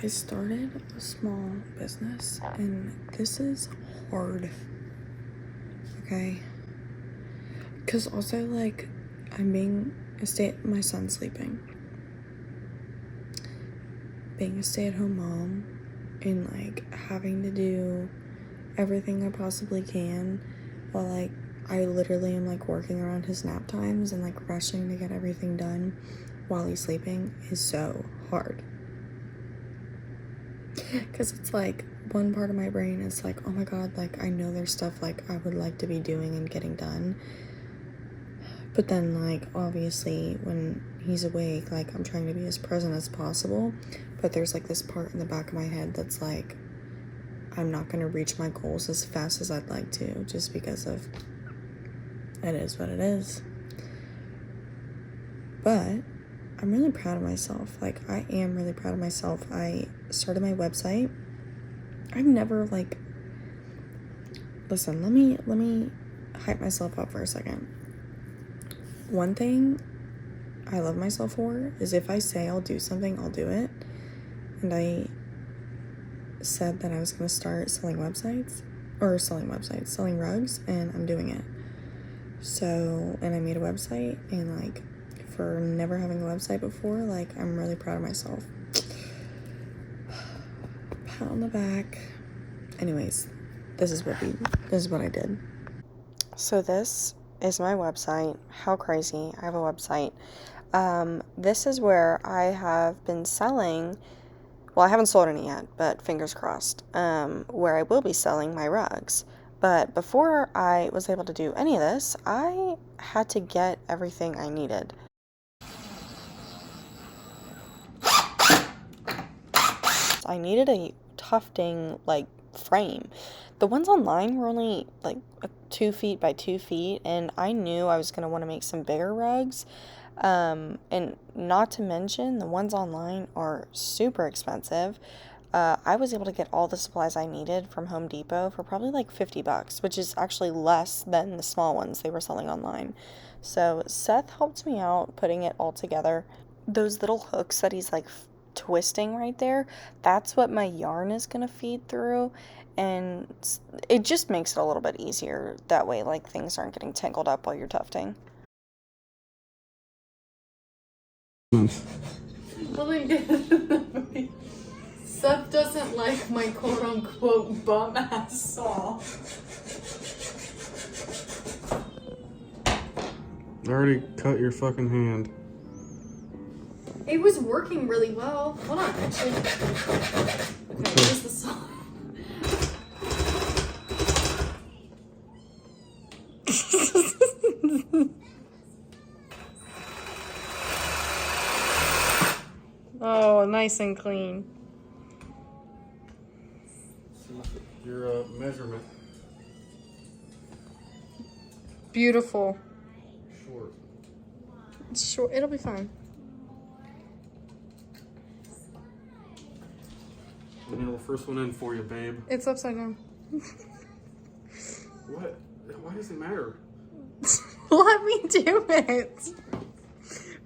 I started a small business and this is hard, okay? Because also, like, my son's sleeping. Being a stay-at-home mom and, like, having to do everything I possibly can while, like, I literally am, like, working around his nap times and, like, rushing to get everything done while he's sleeping is so hard. Because it's like one part of my brain is like, oh my god, like I know there's stuff like I would like to be doing and getting done, but then like obviously when he's awake, like I'm trying to be as present as possible, but there's like this part in the back of my head that's like I'm not gonna reach my goals as fast as I'd like to, just because of it is what it is. But I'm really proud of myself. Like I am really proud of myself. I started my website. I've never like listen, let me hype myself up for a second. One thing I love myself for is if I say I'll do something, I'll do it. And I said that I was going to start selling rugs, and I'm doing it. So, and I made a website, and like for never having a website before, like I'm really proud of myself. Pat on the back. Anyways, this is what I did. So this is my website. How crazy. I have a website. This is where I have been selling, well, I haven't sold any yet, but fingers crossed, where I will be selling my rugs. But before I was able to do any of this, I had to get everything I needed. I needed a Tufting, like, frame. The ones online were only, like, 2 feet by 2 feet, and I knew I was going to want to make some bigger rugs. And not to mention, the ones online are super expensive. I was able to get all the supplies I needed from Home Depot for probably like $50, which is actually less than the small ones they were selling online. So Seth helped me out putting it all together. Those little hooks that he's like twisting right there, that's what my yarn is going to feed through. And it just makes it a little bit easier. That way, like, things aren't getting tangled up while you're tufting. Seth doesn't like my quote-unquote bum-ass saw. I already cut your fucking hand. It was working really well. Hold on, actually. Okay, here's the saw. Oh, nice and clean. Your measurement. Beautiful. Short. It's short. It'll be fine. Let me nail the first one in for you, babe. It's upside down. What? Why does it matter? Let me do it.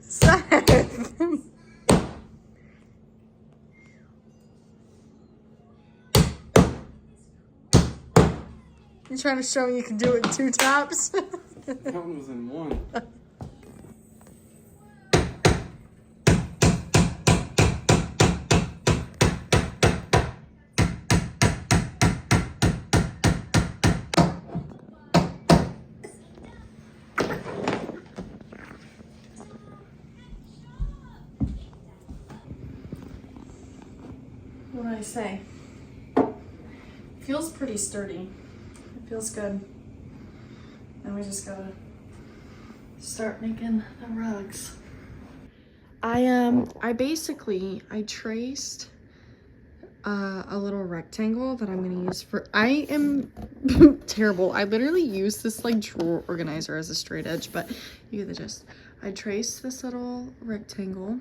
Seth. You trying to show me you can do it in 2 taps? That one was in one. What do I say? Feels pretty sturdy. It feels good. Then we just gotta start making the rugs. I traced a little rectangle that I'm gonna use for, I am terrible. I literally use this like drawer organizer as a straight edge, but you get the gist. I traced this little rectangle,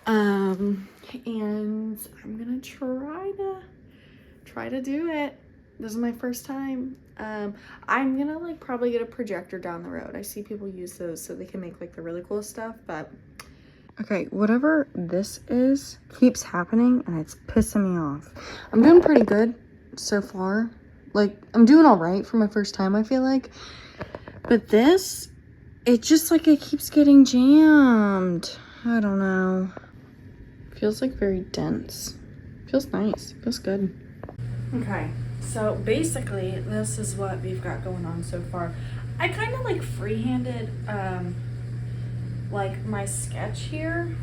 and I'm gonna try to do it. This is my first time. I'm gonna like probably get a projector down the road. I see people use those so they can make like the really cool stuff, but Okay, whatever this is keeps happening and it's pissing me off. I'm doing pretty good so far. Like, I'm doing all right for my first time, I feel like. But this, it just like it keeps getting jammed. I don't know. Feels like very dense. Feels nice. Feels good. Okay, so basically this is what we've got going on so far. I kind of like freehanded like my sketch here,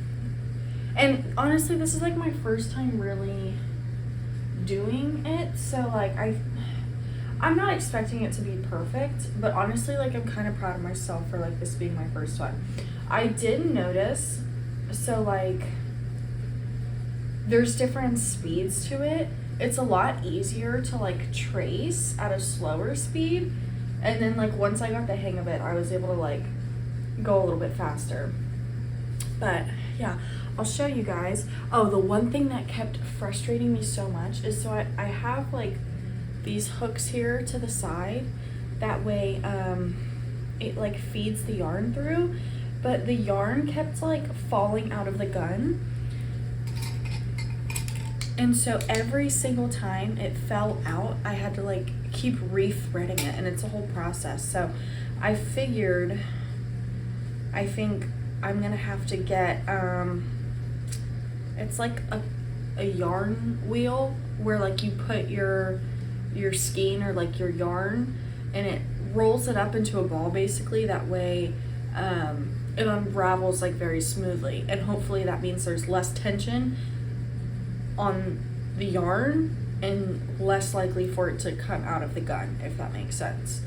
and honestly this is like my first time really doing it, so like I'm not expecting it to be perfect, but honestly like I'm kind of proud of myself for like this being my first one. I did notice, so like there's different speeds to it. It's a lot easier to like trace at a slower speed, and then like once I got the hang of it I was able to like go a little bit faster. But yeah, I'll show you guys. Oh, the one thing that kept frustrating me so much is, so I have like these hooks here to the side, that way it like feeds the yarn through, but the yarn kept like falling out of the gun, and so every single time it fell out I had to like keep re-threading it, and it's a whole process. So I figured, I think I'm gonna have to get it's like a yarn wheel where like you put your skein or like your yarn, and it rolls it up into a ball basically. That way it unravels like very smoothly, and hopefully that means there's less tension on the yarn and less likely for it to come out of the gun, if that makes sense.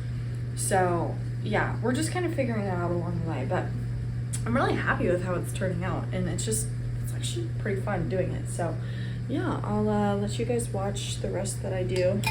So yeah, we're just kind of figuring that out along the way, but I'm really happy with how it's turning out, and it's actually pretty fun doing it. So yeah, I'll let you guys watch the rest that I do.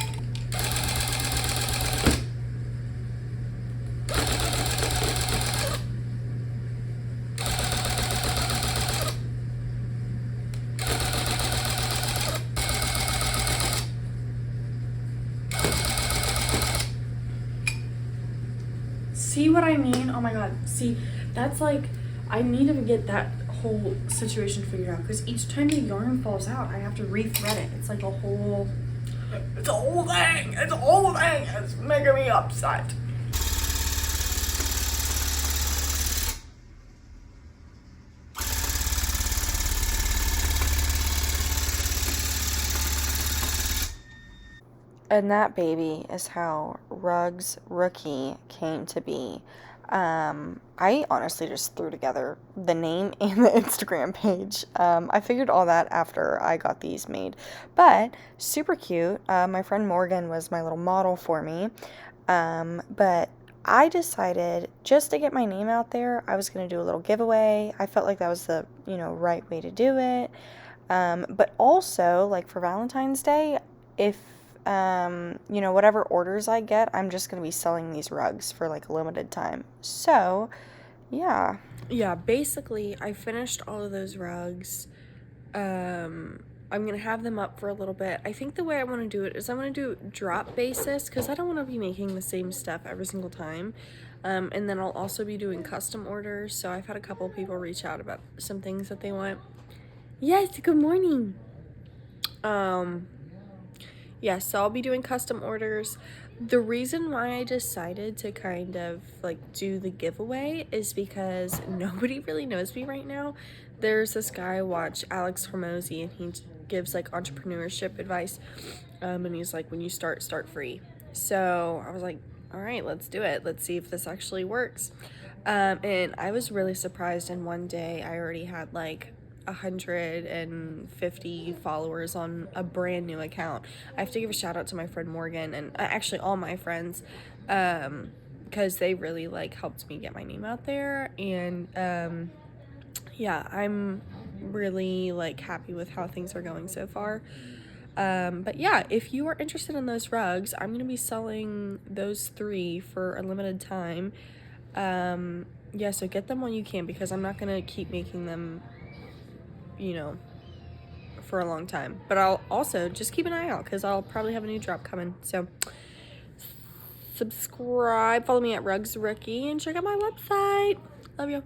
See what I mean? Oh my god, see, that's like, I need to get that whole situation figured out, because each time the yarn falls out I have to re-thread it. It's like a whole thing. It's a whole thing. It's making me upset. And that baby is how Rugs Rookie came to be. I honestly just threw together the name and the Instagram page. I figured all that after I got these made, but super cute. My friend Morgan was my little model for me, but I decided just to get my name out there, I was going to do a little giveaway. I felt like that was the, right way to do it. But also, like for Valentine's Day, if whatever orders I get, I'm just going to be selling these rugs for like a limited time. So, yeah. Yeah, basically, I finished all of those rugs. I'm going to have them up for a little bit. I think the way I want to do it is I want to do drop basis, because I don't want to be making the same stuff every single time. And then I'll also be doing custom orders. So I've had a couple people reach out about some things that they want. Yes, good morning. Yeah, so I'll be doing custom orders. The reason why I decided to kind of like do the giveaway is because nobody really knows me right now. There's this guy I watch, Alex Hormozy, and he gives like entrepreneurship advice. And he's like, when you start free. So I was like, all right, let's do it. Let's see if this actually works. And I was really surprised. And one day I already had like 150 followers on a brand new account. I have to give a shout out to my friend Morgan, and actually all my friends, because they really like helped me get my name out there. And yeah, I'm really like happy with how things are going so far. But yeah, if you are interested in those rugs, I'm gonna be selling those 3 for a limited time. Yeah, so get them when you can, because I'm not gonna keep making them for a long time. But I'll also just keep an eye out, because I'll probably have a new drop coming. So subscribe, follow me at Rugs Rookie, and check out my website. Love you.